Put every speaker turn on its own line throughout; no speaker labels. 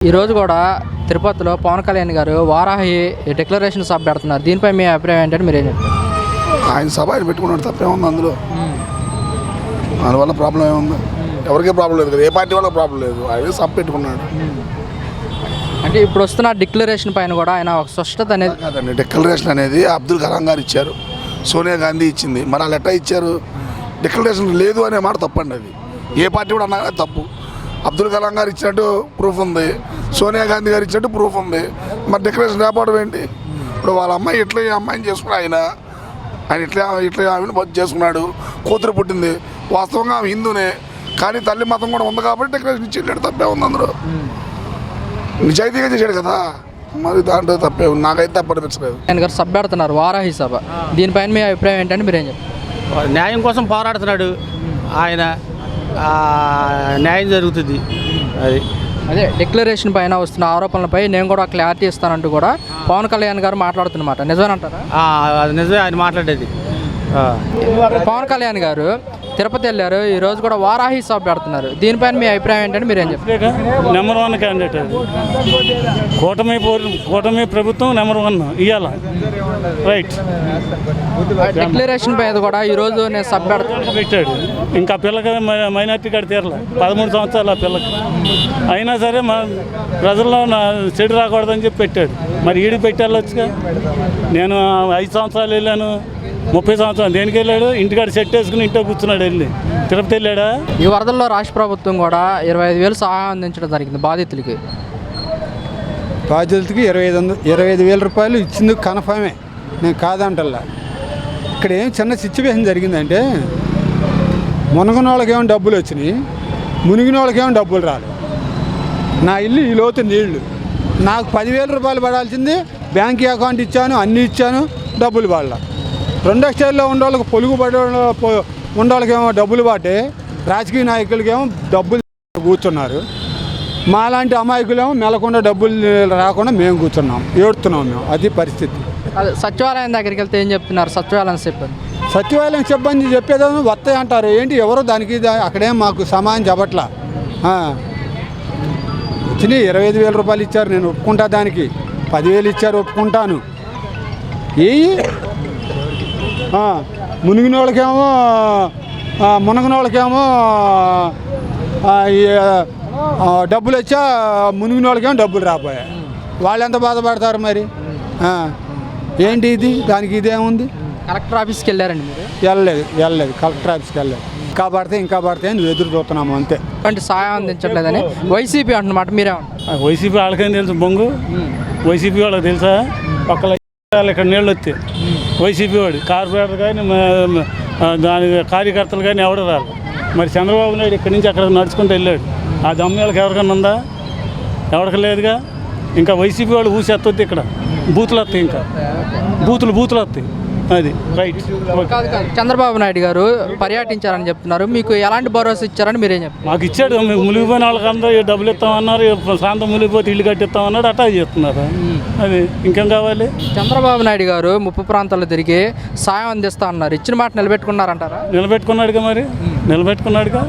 ఈ రోజు కూడా తిరుపతిలో పవన్ కళ్యాణ్ గారు వారాహి డిక్లరేషన్ సభ పెడుతున్నారు. దీనిపై మీ అభిప్రాయం ఏంటంటే మీరు ఏం చెప్తారు?
ఆయన సభ ఆయన పెట్టుకున్నాడు, తప్పేముంది అందులో? దానివల్ల ప్రాబ్లం ఏముంది? ఎవరికే ప్రాబ్లం లేదు కదా, ఏ పార్టీ వల్ల ప్రాబ్లం లేదు. ఆయన సభ పెట్టుకున్నాడు.
అంటే ఇప్పుడు వస్తున్న డిక్లరేషన్ పైన కూడా ఆయన ఒక స్పష్టత అనేది
కాదండి. డిక్లరేషన్ అనేది అబ్దుల్ కలాం గారు ఇచ్చారు, సోనియా గాంధీ ఇచ్చింది. మరి వాళ్ళు ఎట్లా ఇచ్చారు? డిక్లరేషన్ లేదు అనే మాట తప్పండి. అది ఏ పార్టీ కూడా అన్నా తప్పు. అబ్దుల్ కలాం గారు ఇచ్చినట్టు ప్రూఫ్ ఉంది, సోనియా గాంధీ గారు ఇచ్చినట్టు ప్రూఫ్ ఉంది. మరి డిక్లరేషన్ లేకపోవడం ఏంటి? ఇప్పుడు వాళ్ళ అమ్మాయి ఇట్లా ఈ అమ్మాయిని చేసుకుని ఆయన ఇట్లా ఆమెను చేసుకున్నాడు, కూతురు పుట్టింది. వాస్తవంగా ఆమె హిందూనే, కానీ తల్లి మతం కూడా ఉంది కాబట్టి డిక్లరేషన్ ఇచ్చి వెళ్ళాడు. తప్పే ఉంది అందులో. నిజాయితీగా చేశాడు కదా, మరి దాంట్లో తప్పే ఉంది. నాకైతే తప్పనిపించలేదు.
ఆయన గారు సభ పెడుతున్నారు, వారాహి సభ. దీనిపైన మీ అభిప్రాయం ఏంటంటే మీరు ఏం చెప్తారు?
న్యాయం కోసం పోరాడుతున్నాడు ఆయన, న్యాయం జరుగుతుంది.
అదే డిక్లరేషన్ పైన వస్తున్న ఆరోపణలపై నేను కూడా క్లారిటీ ఇస్తానంటూ కూడా పవన్ కళ్యాణ్ గారు మాట్లాడుతున్నమాట. నిజమేనంటారా?
అది నిజమే ఆయన మాట్లాడేది.
పవన్ కళ్యాణ్ గారు తిరుపతి వెళ్ళారు, ఈ రోజు కూడా వారాహి సభ పెడుతున్నారు. దీనిపైన మీ అభిప్రాయం ఏంటంటే మీరు ఏం చెప్తారు?
నెంబర్ 1 క్యాండిడేట్ అది. కూటమి ప్రభుత్వం నెంబర్ 1 ఇవాళ. రైట్.
డిక్లరేషన్ పైన కూడా ఈ రోజు నేను సభ
పెట్టాడు. ఇంకా పిల్లకి మైనార్టీ కాడ తీరలే 13 సంవత్సరాలు ఆ పిల్లకి. అయినా సరే మన ప్రజల్లో చెడు రాకూడదని చెప్పి పెట్టాడు. మరి ఈడికి పెట్టాలొచ్చుగా. నేను 5 సంవత్సరాలు వెళ్ళాను, 30 సంవత్సరాలు దేనికి వెళ్ళాడు? ఇంటికాడ సెట్ వేసుకుని ఇంట్లో కూర్చున్నాడు. వెళ్ళి తిరుపతి వెళ్ళాడా?
ఈ వరదల్లో రాష్ట్ర ప్రభుత్వం కూడా 25,000 సహాయం అందించడం జరిగింది బాధితులకి.
25,000 రూపాయలు ఇచ్చింది కన్ఫర్మే, నేను కాదంటల్లా. ఇక్కడ ఏం చిన్న సిచ్యువేషన్ జరిగిందంటే, మునగన వాళ్ళకేమో డబ్బులు వచ్చినాయి, మునిగిన వాళ్ళకేమో డబ్బులు రాలేదు. నా ఇల్లు ఈ లోతు నీళ్లు, నాకు 10,000 రూపాయలు పడాల్సింది బ్యాంక్ అకౌంట్ ఇచ్చాను, అన్నీ ఇచ్చాను, డబ్బులు పడాల. రెండో స్టేజ్లో ఉండేవాళ్ళకి ఉండేవాళ్ళకేమో డబ్బులు పట్టే, రాజకీయ నాయకులకేమో డబ్బులు కూర్చున్నారు. మాలాంటి అమాయకులేమో మెలకుండా డబ్బులు రాకుండా మేము కూర్చున్నాం, ఏడుతున్నాం మేము. అది పరిస్థితి.
సచివాలయం దగ్గరికి వెళ్తే ఏం చెప్తున్నారు సచివాలయం సిబ్బంది?
సచివాలయం సిబ్బంది చెప్పేదేమో వస్తాయి అంటారు. ఏంటి ఎవరో దానికి అక్కడేం మాకు సమానం చెప్పట్లా. వచ్చినాయి 25,000 రూపాయలు ఇచ్చారు, నేను ఒప్పుకుంటా. దానికి 10,000 ఇచ్చారు, ఒప్పుకుంటాను. మునిగిన వాళ్ళకేమో డబ్బులు వచ్చా, మునిగిన వాళ్ళకేమో డబ్బులు రాపోయా. వాళ్ళు ఎంత బాధపడతారు మరి? ఏంటి ఇది? దానికి ఇదేముంది?
కలెక్టర్ ఆఫీస్కి వెళ్ళారండి మీరు?
వెళ్ళలేదు కలెక్టర్ ఆఫీస్కి వెళ్ళలేదు. ఇంకా పడితే నువ్వు ఎదురు చూస్తున్నాము అంతే.
అంటే సాయం అందించట్లేదని వైసీపీ అంటున్నమాట, మీరేమంటారు?
వైసీపీ వాళ్ళకైనా తెలుసు బొంగు. వైసీపీ వాళ్ళకి తెలుసా? పక్కల ఇక్కడ నీళ్ళు వస్తే వైసీపీ వాడు కార్పొరేటర్ కానీ దాని కార్యకర్తలు కానీ ఎవరు రారు. మరి చంద్రబాబు నాయుడు ఇక్కడి నుంచి అక్కడ నడుచుకుంటూ వెళ్ళాడు. ఆ దమ్యాలకు ఎవరికైనా ఉందా? ఎవరికి లేదుగా. ఇంకా వైసీపీ వాళ్ళు ఊసేస్తుంది. ఇక్కడ బూతులు వస్తాయి, ఇంకా బూతులు వస్తాయి. అది రైట్.
చంద్రబాబు నాయుడు గారు పర్యటించారని చెప్తున్నారు, మీకు ఎలాంటి భరోసా ఇచ్చారని మీరేం చెప్తారు?
మాకు ఇచ్చాడు. మునిగిపోయిన వాళ్ళకందరూ డబ్బులు ఇస్తామన్నారు, ప్రాంతం మునిగిపోతే ఇల్లు కట్టిస్తామన్నాడు. అట్టా చేస్తున్నారు. అది ఇంకేం కావాలి?
చంద్రబాబు నాయుడు గారు ముప్పు ప్రాంతాల్లో తిరిగి సాయం అందిస్తా అన్నారు, ఇచ్చిన మాట నిలబెట్టుకున్నారంటారా?
నిలబెట్టుకున్నాడుగా, మరి నిలబెట్టుకున్నాడుగా.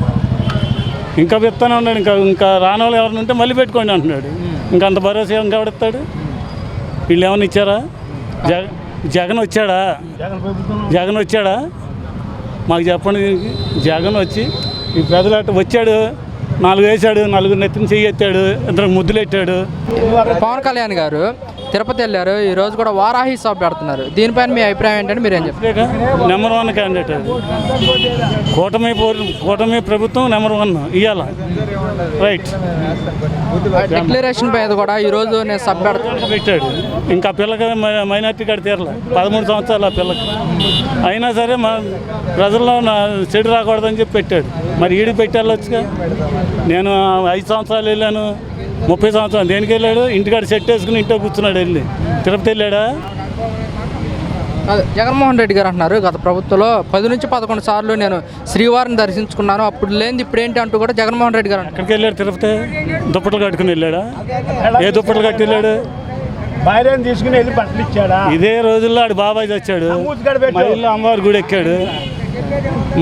ఇంకా పెడతానే ఉన్నాడు. ఇంకా రాని వాళ్ళు ఎవరిని ఉంటే మళ్ళీ పెట్టుకోండి అంటున్నాడు. ఇంకా అంత భరోసా ఇంకా ఎవడిస్తాడు? వీళ్ళు ఏమన్నా ఇచ్చారా? జగన్ వచ్చాడా? మాకు చెప్పండి. జగన్ వచ్చి ఈ ప్రజలు వచ్చాడు, 4 వేసాడు, 4 నెత్తిని చెయ్యెత్తాడు, 2 ముద్దులు పెట్టాడు.
పవన్ కళ్యాణ్ గారు తిరుపతి వెళ్ళారు, ఈ రోజు కూడా వారాహి సభ పెడుతున్నారు. దీనిపైన మీ అభిప్రాయం ఏంటంటే మీరేం చెప్తారు?
నెంబర్ 1 క్యాండిడేట్ అది. కూటమి ప్రభుత్వం నెంబర్ 1 ఇవాళ. రైట్.
డిక్లరేషన్ పైన కూడా ఈ రోజు నేను సభ
పెట్టాడు. ఇంకా పిల్లకి మైనార్టీ కాడ తీరలే 13 సంవత్సరాలు ఆ పిల్లకి. అయినా సరే మన ప్రజల్లో చెడు రాకూడదని చెప్పి పెట్టాడు. మరి ఈడికి పెట్టాలొచ్చుగా. నేను 5 సంవత్సరాలు వెళ్ళాను, 30 సంవత్సరాలు దేనికి వెళ్ళాడు? ఇంటికాడ సెట్ వేసుకుని ఇంట్లో కూర్చున్నాడు. వెళ్ళి తిరుపతి వెళ్ళాడా?
జగన్మోహన్ రెడ్డి గారు అంటున్నారు, గత ప్రభుత్వంలో 10 నుంచి 11 సార్లు నేను శ్రీవారిని దర్శించుకున్నాను, అప్పుడు లేనిది ఇప్పుడు ఏంటి అంటూ కూడా జగన్మోహన్ రెడ్డి గారు
ఎక్కడికి వెళ్ళాడు? తిరుపతి దుప్పట్లు కట్టుకుని వెళ్ళాడా? ఏ దుప్పట్లు కట్టి వెళ్ళాడు?
భార్యను తీసుకుని వెళ్ళి బట్టలు ఇచ్చాడా?
ఇదే రోజుల్లో ఆడు బాబాయ్ చచ్చాడు, మైల్లో అమ్మవారి గుడి ఎక్కాడు.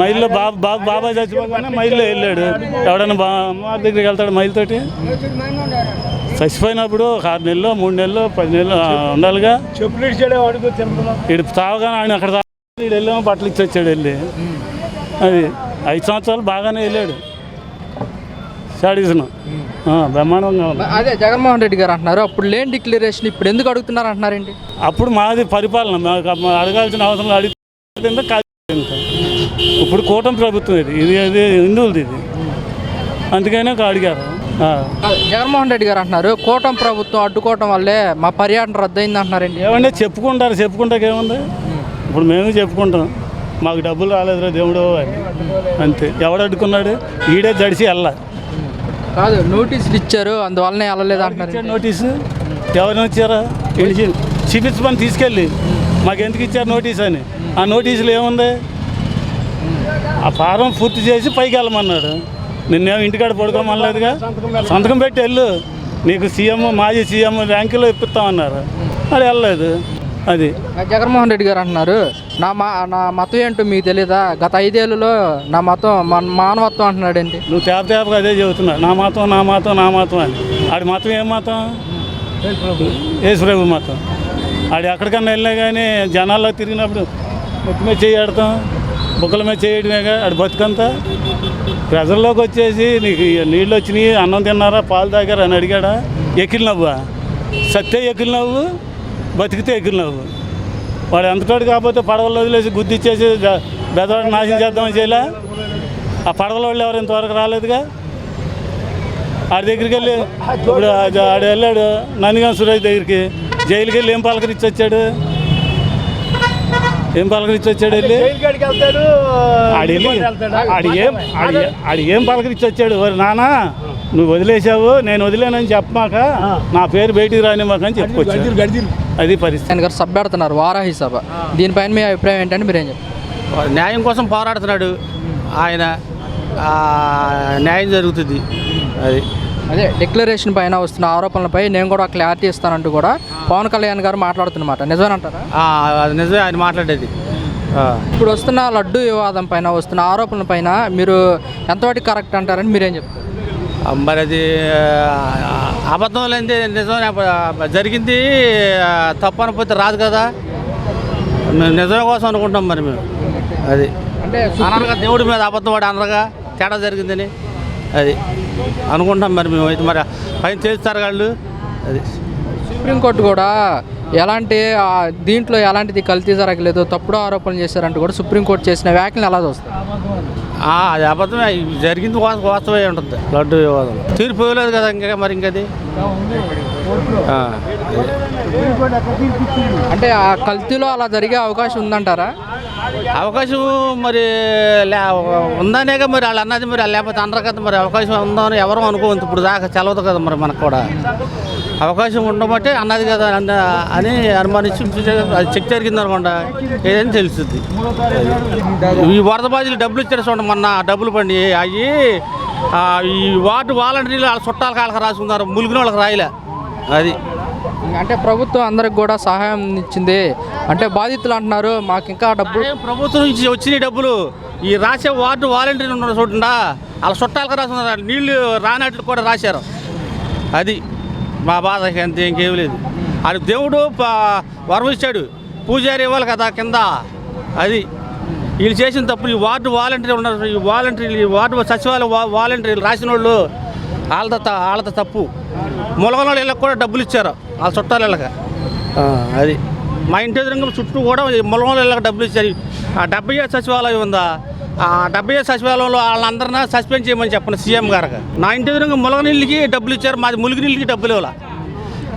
మైల్లో బాబాయ్ చచ్చిపోగానే మైల్లో వెళ్ళాడు. ఎవడన్నా అమ్మవారి దగ్గరికి వెళ్తాడు మైలుతోటి? చచ్చిపోయినప్పుడు 6 నెలలు 3 నెలలు 10 నెలలు ఉండాలిగా.
చెప్పులు ఇచ్చాడే వాడికి తిరుగుతున్నాం.
ఇటు తావగానే ఆయన అక్కడ వీడు వెళ్ళాము బట్టలు ఇచ్చి వచ్చాడు వెళ్ళి. అది 5 సంవత్సరాలు బాగానే వెళ్ళాడు. సాడిజన్ బ్రహ్మాండంగా ఉంది.
అదే జగన్మోహన్ రెడ్డి గారు అంటున్నారు అప్పుడు లేని డిక్లరేషన్ ఇప్పుడు ఎందుకు అడుగుతున్నారు అంటున్నారేంటి?
అప్పుడు మాది పరిపాలన, మాకు అడగాల్సిన అవసరం అడిగితే కాదు. ఇప్పుడు కూటమి ప్రభుత్వం ఇది హిందువులది ఇది, అందుకనే అడిగారు.
జగన్మోహన్ రెడ్డి గారు అంటున్నారు కూటమి ప్రభుత్వం అడ్డుకోవటం వల్లే మా పర్యటన రద్దయింది అంటున్నారండి.
ఏమంటే చెప్పుకుంటాకే ఏముంది. ఇప్పుడు మేము చెప్పుకుంటాం మాకు డబ్బులు రాలేదురా దేవుడు అని, అంతే. ఎవడు అడ్డుకున్నాడు? ఈడే జడిసి వెళ్ళా
కాదు, నోటీసులు ఇచ్చారు అందువల్లనే వెళ్ళలేదు అంటున్నారు.
నోటీసు ఎవరిని వచ్చారా? చూపించమని తీసుకెళ్ళి మాకు ఎందుకు ఇచ్చారు నోటీస్ అని. ఆ నోటీసులు ఏముంది? ఆ ఫారం పూర్తి చేసి పైకి వెళ్ళమన్నాడు. నిన్నేమో ఇంటికాడ పడుకోమనలేదుగా. సంతకం పెట్టి వెళ్ళు, నీకు సీఎం మాజీ సీఎం ర్యాంకులో ఇప్పిస్తామన్నారు. అది వెళ్ళలేదు. అది
జగన్మోహన్ రెడ్డి గారు అంటున్నారు నా మతం ఏంటో మీకు తెలియదా, గత 5 ఏళ్ళలో నా మతం మానవత్వం అంటున్నాడు ఏంటి?
నువ్వు తేపగా అదే చెబుతున్నావు, నా మతం నా మతం నా మతం అని. ఆడి మతం ఏం మతం? యేసుప్రభు మతం. ఆడి ఎక్కడికన్నా వెళ్ళినా కానీ జనాల్లో తిరిగినప్పుడు ముక్కు మీద చేయడతాం, బుక్కల మీద చేయడమేగా ఆడి బతుకంతా. ప్రజల్లోకి వచ్చేసి నీకు నీళ్ళు వచ్చినాయి, అన్నం తిన్నారా, పాలు తాగారా అని అడిగాడా? ఎక్కిలి నవ్వా? సత్తే ఎక్కిలి నవ్వు, బతికితే ఎక్కిలి నవ్వు. వాడు ఎంతటోడు కాకపోతే పడవలు వదిలేసి గుద్దిచ్చేసి బెదవాడిని నాశనం చేద్దామని చేయలే. ఆ పడవల వాళ్ళు ఎవరు ఇంతవరకు రాలేదుగా. ఆడి దగ్గరికి వెళ్ళి ఇప్పుడు ఆడు వెళ్ళాడు నందిగాం సురేష్ దగ్గరికి, జైలుకి వెళ్ళి ఏం పలకరించి వచ్చాడు? ఏం పలకరించి వచ్చాడు? వెళ్ళి ఆడి ఏం పలకరించి వచ్చాడు? నానా నువ్వు వదిలేసావు, నేను వదిలేనని చెప్పమాక నా పేరు బయటికి రానివ్వకని చెప్పుకొచ్చాడు. అది పరిస్థితి.
ఆయన గారు సభ పెడుతున్నారు, వారాహి సభ. దీనిపైన మీ అభిప్రాయం ఏంటంటే మీరేం చెప్తారు?
న్యాయం కోసం పోరాడుతున్నాడు ఆయన, న్యాయం జరుగుతుంది. అది
అదే డిక్లరేషన్ పైన వస్తున్న ఆరోపణలపై నేను కూడా క్లారిటీ ఇస్తానంటూ కూడా పవన్ కళ్యాణ్ గారు మాట్లాడుతున్నమాట, నిజమేనంటారా?
అది నిజమే ఆయన మాట్లాడేది.
ఇప్పుడు వస్తున్న లడ్డు వివాదం పైన వస్తున్న ఆరోపణల పైన మీరు ఎంతవరకు కరెక్ట్ అంటారని మీరేం చెప్తారు?
మరి అది అబద్ధం లేనిది నిజమే జరిగింది, తప్పు అనుకుంటే రాదు కదా. మేము నిజమే కోసం అనుకుంటాం మరి మేము. అది
అంటే
అనగా దేవుడి మీద అబద్ధం వాడు అనగా తేడా జరిగిందని అది అనుకుంటాం మరి మేము. అయితే మరి పైన చేస్తారు వాళ్ళు. అది
సుప్రీంకోర్టు కూడా ఎలాంటి దీంట్లో ఎలాంటిది కల్తీ జరగలేదు, తప్పుడు ఆరోపణలు చేశారంటూ కూడా సుప్రీంకోర్టు చేసిన వ్యాఖ్యలు ఎలా చూస్తారు?
అది అబద్ధమే జరిగింది, వాస్తవే ఉంటుంది. లడ్డు వివాదం తీర్పు ఇవ్వలేదు కదా ఇంకా, మరి ఇంకది
అంటే ఆ కల్తీలో అలా జరిగే అవకాశం ఉందంటారా?
అవకాశం మరి ఉందనేగా మరి వాళ్ళు అన్నది. మరి లేకపోతే అనరు కదా, మరి అవకాశం ఉందని ఎవరు అనుకోవద్దు. ఇప్పుడు దాకా చదవదు కదా మరి మనకు కూడా అవకాశం ఉండబట్టే అన్నది కదా అని అనుమానించి అది చెక్ జరిగింది అనుకోండి ఏదైనా తెలుస్తుంది. ఈ వరద బాధ్యులు డబ్బులు ఇచ్చారు చూడండి మొన్న, డబ్బులు పండి అవి ఈ వార్డు వాలంటీర్లు వాళ్ళ చుట్టాల కాళ్ళకి రాసుకున్నారు, ములిగిన వాళ్ళకి రాయలే. అది
అంటే ప్రభుత్వం అందరికి కూడా సహాయం ఇచ్చింది అంటే బాధితులు అంటున్నారు మాకు ఇంకా డబ్బులు
ప్రభుత్వం నుంచి వచ్చినాయి డబ్బులు. ఈ రాసే వార్డు వాలంటీర్లు ఉన్నారు చూడండా, వాళ్ళ చుట్టాలకు రాసుకున్నారు, నీళ్లు రానట్లు కూడా రాశారు. అది మా బాధకి అంతే, ఇంకేం లేదు. అది దేవుడు వరం ఇచ్చాడు, పూజారి ఇవ్వాలి కదా కింద. అది వీళ్ళు చేసిన తప్పు. ఈ వార్డు వాలంటీర్లు ఉన్నారు, ఈ వాలంటీర్లు ఈ వార్డు సచివాలయ వాలంటీర్లు రాసిన వాళ్ళు వాళ్ళతో తప్పు. ములగల ఇళ్ళకి కూడా డబ్బులు ఇచ్చారు వాళ్ళ చుట్టాల ఇళ్ళకి. అది మా ఇంటి ఎదురుగా చుట్టూ కూడా ములగల ఇళ్ళకి డబ్బులు ఇచ్చారు. ఆ 70 సచివాలయం ఉందా, ఆ 70 సచివాలయంలో వాళ్ళందరినీ సస్పెండ్ చేయమని చెప్పండి సీఎం గారికి. నా ఇంటి ఎదురుగా ములగనీళ్ళకి డబ్బులు ఇచ్చారు, మాది ములిగి నీళ్ళకి డబ్బులు ఇవ్వాలి.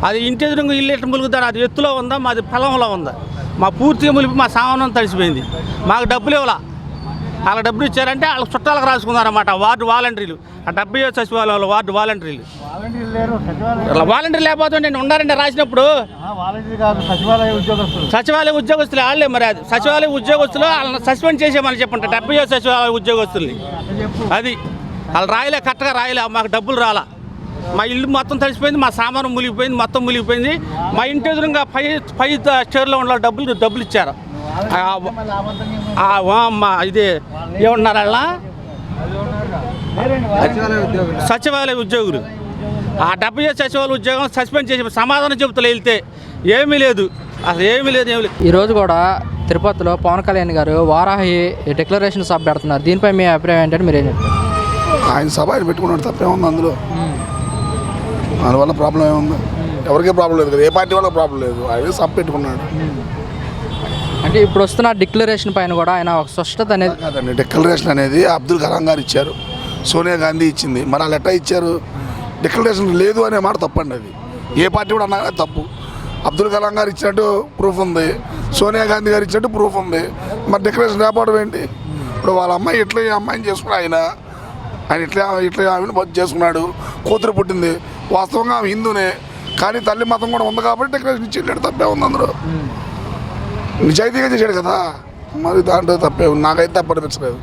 అది ఇంటి ఎదురుగా ఇల్లు ఎట్లా ములుగుతారు, అది ఎత్తులో ఉందా, మాది పొలంలో ఉందా. మా పూర్తిగా ములిపి మా సామానం తడిసిపోయింది, మాకు డబ్బులు ఇవ్వాల. వాళ్ళ డబ్బులు ఇచ్చారంటే వాళ్ళ చుట్టాలకు రాసుకున్నారన్నమాట వార్డు వాలంటీర్లు. ఆ 70 సచివాలయంలో వార్డు వాలంటీర్లు లేకపోతే నేను ఉండారంటే రాసినప్పుడు సచివాలయ ఉద్యోగస్తులు వాళ్ళే. మరి అది సచివాలయ ఉద్యోగస్తులు వాళ్ళని సస్పెండ్ చేసేమని చెప్పండి 70 సచివాలయ ఉద్యోగస్తుల్ని. అది వాళ్ళు రాయలే, కరెక్ట్గా రాయలే, మాకు డబ్బులు రాలా. మా ఇల్లు మొత్తం తడిసిపోయింది, మా సామాను మునిగిపోయింది, మొత్తం మునిగిపోయింది. మా ఇంటి ఎదురుగా పై స్టేర్లో ఉన్న డబ్బులు ఇచ్చారు. ఇది ఏమన్నారు వాళ్ళ సచివాలయ ఉద్యోగులు. ఆ 70 సచివాలయ ఉద్యోగం సస్పెండ్ చేసి సమాధానం చెబుతూ వెళ్తే ఏమీ లేదు, అసలు ఏమీ లేదు.
ఈరోజు కూడా తిరుపతిలో పవన్ కళ్యాణ్ గారు వారాహి డిక్లరేషన్ సభ పెడుతున్నారు. దీనిపై మీ అభిప్రాయం ఏంటంటే మీరేం చెప్తారు?
ఆయన సభ ఆయన పెట్టుకున్నాడు, తప్పేముంది అందులో? దానివల్ల ప్రాబ్లం ఏముంది? ఎవరికీ ప్రాబ్లం లేదు కదా, ఏ పార్టీ వాళ్ళకి ప్రాబ్లం లేదు. ఆయన సభ పెట్టుకున్నాడు.
అంటే ఇప్పుడు వస్తున్న డిక్లరేషన్ పైన కూడా ఆయన ఒక స్పష్టత అనేది
కాదండి, డిక్లరేషన్ అనేది అబ్దుల్ కలాం గారు ఇచ్చారు, సోనియా గాంధీ ఇచ్చింది. మరి వాళ్ళు ఎట్లా ఇచ్చారు? డిక్లరేషన్ లేదు అనే మాట తప్పండి. అది ఏ పార్టీ కూడా అన్నా కానీ తప్పు. అబ్దుల్ కలాం గారు ఇచ్చినట్టు ప్రూఫ్ ఉంది, సోనియా గాంధీ గారు ఇచ్చినట్టు ప్రూఫ్ ఉంది. మరి డిక్లరేషన్ లేకపోవడం ఏంటి? ఇప్పుడు వాళ్ళ అమ్మాయి ఇట్లా ఈ అమ్మాయిని చేసుకుని ఆయన ఇట్లా ఆమెను బతి చేసుకున్నాడు, కూతురు పుట్టింది. వాస్తవంగా ఆమె హిందూనే, కానీ తల్లి మతం కూడా ఉంది కాబట్టి డిక్లరేషన్ ఇచ్చేటాడు. తప్పే ఉంది అందులో, నిజాయితీగా చేశాడు కదా, మరి దాంట్లో తప్పే ఉంది. నాకైతే తప్పనిపించలేదు.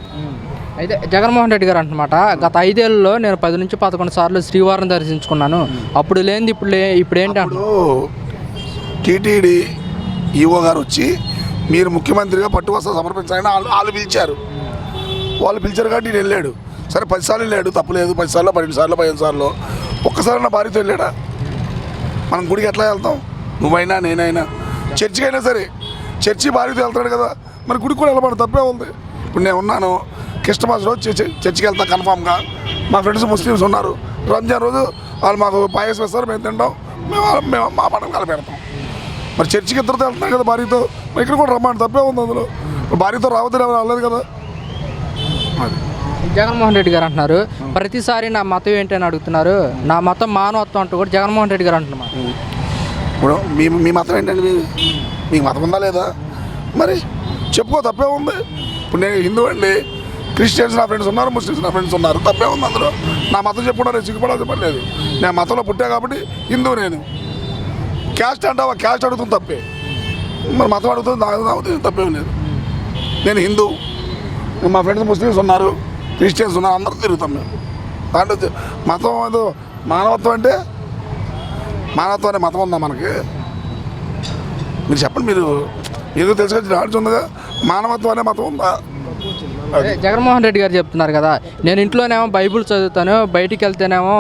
అయితే జగన్మోహన్ రెడ్డి గారు అంటున్నమాట, గత 5 ఏళ్ళలో నేను 10 నుంచి 11 సార్లు శ్రీవారిని దర్శించుకున్నాను, అప్పుడు లేనిది ఇప్పుడు ఏంటి అంటారు?
టీటీడీ ఈఓ గారు వచ్చి మీరు ముఖ్యమంత్రిగా పట్టు వస్త్రాలు సమర్పించాలని వాళ్ళు పిలిచారు. వాళ్ళు పిలిచారు కాబట్టి నేను వెళ్ళాడు. సరే 10 సార్లు వెళ్ళాడు, తప్పులేదు. 10 సార్లు 12 సార్లు 15 సార్లు ఒక్కసారి నా భార్యతో వెళ్ళాడా? మనం గుడికి ఎట్లా వెళ్తాం? నువ్వైనా నేనైనా, చర్చికి అయినా సరే చర్చి భార్యతో వెళ్తాడు కదా, మరి గుడికి కూడా వెళ్ళమని తప్పే ఉంది. ఇప్పుడు నేను ఉన్నాను, క్రిస్టమస్ రోజు చర్చికి వెళ్తా కన్ఫామ్గా. మా ఫ్రెండ్స్ ముస్లిమ్స్ ఉన్నారు, రంజాన్ రోజు వాళ్ళు మాకు పాయసం ఇస్తారు, మేము తింటాం, మేము మా పండుగ కలిపెడతాం. మరి చర్చికి ఇద్దరితో వెళ్తున్నాం కదా భార్యతో, మరి ఇక్కడ కూడా రమ్మని తప్పే ఉంది అందులో. భార్యతో రావద్దని ఎవరు వెళ్ళలేదు కదా. అది
జగన్మోహన్ రెడ్డి గారు అంటున్నారు, ప్రతిసారి నా మతం ఏంటని అడుగుతున్నారు, నా మతం మానవత్వం అంటూ కూడా జగన్మోహన్ రెడ్డి గారు అంటున్నారు.
ఇప్పుడు మీ మతం ఏంటండి? మీకు మతం ఉందా లేదా? మరి చెప్పుకో, తప్పే ఉంది. ఇప్పుడు నేను హిందూ అండి, క్రిస్టియన్స్ నా ఫ్రెండ్స్ ఉన్నారు, ముస్లిమ్స్ నా ఫ్రెండ్స్ ఉన్నారు, తప్పే ఉంది అందులో. నా మతం చెప్పుకున్నారు, సిగ్గుపడాల్సిన పని లేదు. నేను మతంలో పుట్టా కాబట్టి హిందూ. నేను క్యాస్ట్ అంటావా? క్యాస్ట్ అడుగుతుంది తప్పే, మరి మతం అడుగుతుంది నాకు తప్పేం లేదు. నేను హిందూ, మా ఫ్రెండ్స్ ముస్లిమ్స్ ఉన్నారు, క్రిస్టియన్స్ ఉన్నారు, అందరూ తిరుగుతాం మేము. దాంట్లో మతం ఏదో మానవత్వం అంటే మానవత్వం అనే మతం ఉందా మనకి? మీరు చెప్పండి, మీరు ఏదో తెలుసుకొచ్చి ఆడుతుందిగా, మానవత్వం అనే మతం ఉందా?
జగన్మోహన్ రెడ్డి గారు చెప్తున్నారు కదా, నేను ఇంట్లోనేమో బైబుల్ చదువుతాను, బయటికి వెళ్తేనేమో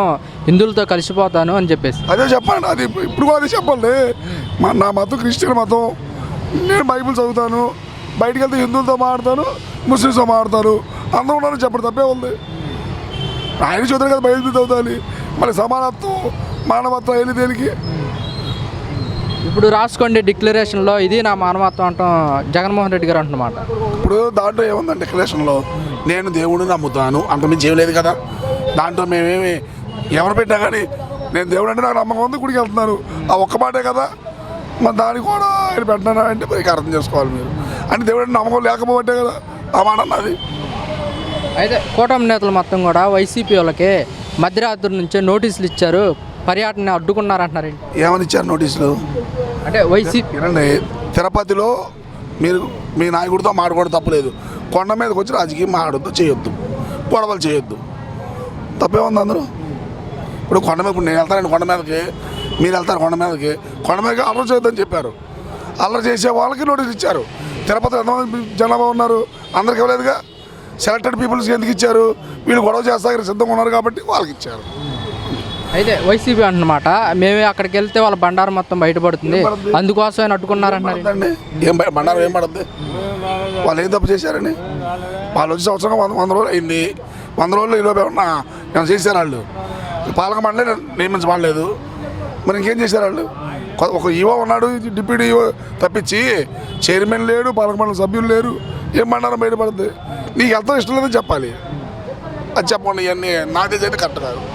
హిందువులతో కలిసిపోతాను అని చెప్పేసి.
అదే చెప్పండి, అది ఇప్పుడు కూడా అదే చెప్పండి. నా మతం క్రిస్టియన్ మతం, నేను బైబుల్ చదువుతాను, బయటికి వెళ్తే హిందువులతో మాట్లాడతాను, ముస్లిమ్స్తో మాట్లాడతాను, అందరూ ఉన్నారని చెప్పండి, తప్పే ఉంది. ఆయన చదువుతారు కదా, బైబిల్ చదువుతాను. మళ్ళీ సమానత్వం మానవత్వం వెళ్ళి దేనికి?
ఇప్పుడు రాసుకోండి డిక్లరేషన్లో, ఇది నా మానవత్వం అంటాం జగన్మోహన్ రెడ్డి గారు అంటున్నమాట.
ఇప్పుడు దాంట్లో ఏముందండి డిక్లరేషన్లో? నేను దేవుడిని నమ్ముతాను, అంతకుమించి ఏం లేదు కదా. దాంట్లో మేమేమి ఎవరు పెట్టా కానీ నేను దేవుడు అంటే నాకు నమ్మకం ఉంది, గుడికి వెళ్తున్నాను, ఆ ఒక్క మాటే కదా. మరి దానికి కూడా ఆయన పెట్టినా అంటే మరి అర్థం చేసుకోవాలి మీరు. అంటే దేవుడు అంటే నమ్మకం లేకపోతే కదా ఆ మాట అన్నది.
అయితే కూటమి నేతలు మొత్తం కూడా వైసీపీ వాళ్ళకి మధ్యరాత్రి నుంచే నోటీసులు ఇచ్చారు, పర్యటన అడ్డుకున్నారంటున్నారు.
ఏమని ఇచ్చారు నోటీసులు?
అంటే వైసీపీ
వినండి, తిరుపతిలో మీరు మీ నాయకుడితో మాట్లాడడం తప్పలేదు. కొండ మీదకి వచ్చి రాజకీయం మాట్లాడద్దు, చేయొద్దు, గొడవలు చేయొద్దు, తప్పే ఉంది అందరూ. ఇప్పుడు కొండ మీద, ఇప్పుడు నేను వెళ్తానండి కొండ మీదకి, మీరు వెళ్తారు కొండ మీదకి అల్లరి చేయొద్దని చెప్పారు. అల్లరి చేసే వాళ్ళకి నోటీస్ ఇచ్చారు. తిరుపతిలో ఎంతమంది జనాభా ఉన్నారు? అందరికి ఇవ్వలేదుగా. సెలెక్టెడ్ పీపుల్స్కి ఎందుకు ఇచ్చారు? వీళ్ళు గొడవ చేస్తానికి సిద్ధంగా ఉన్నారు కాబట్టి వాళ్ళకి ఇచ్చారు.
అయితే వైసీపీ అంటున్నమాట, మేమే అక్కడికి వెళ్తే వాళ్ళ బండారం మొత్తం బయటపడుతుంది, అందుకోసం ఆయన అడ్డుకున్నారంటున్నారు.
ఏం బండారం ఏం పడుతుంది? వాళ్ళు ఏం తప్పు చేశారని? వాళ్ళు వచ్చి సంవత్సరం 100 రోజులు అయింది. 100 రోజులు ఈలోపు ఏమన్నా చేశారు వాళ్ళు? పాలక మండలి నియమించబడలేదు, మరి ఇంకేం చేశారు వాళ్ళు? ఒక ఈవో ఉన్నాడు, డిప్యూటీ ఈవో తప్పించి చైర్మన్ లేడు, పాలక మండలి సభ్యులు లేరు. ఏం బండారం బయటపడుతుంది? నీకు ఎంతో ఇష్టం లేదని చెప్పాలి. అది చెప్పండి, ఇవన్నీ నా తెలిసి అయితే కరెక్ట్ కాదు.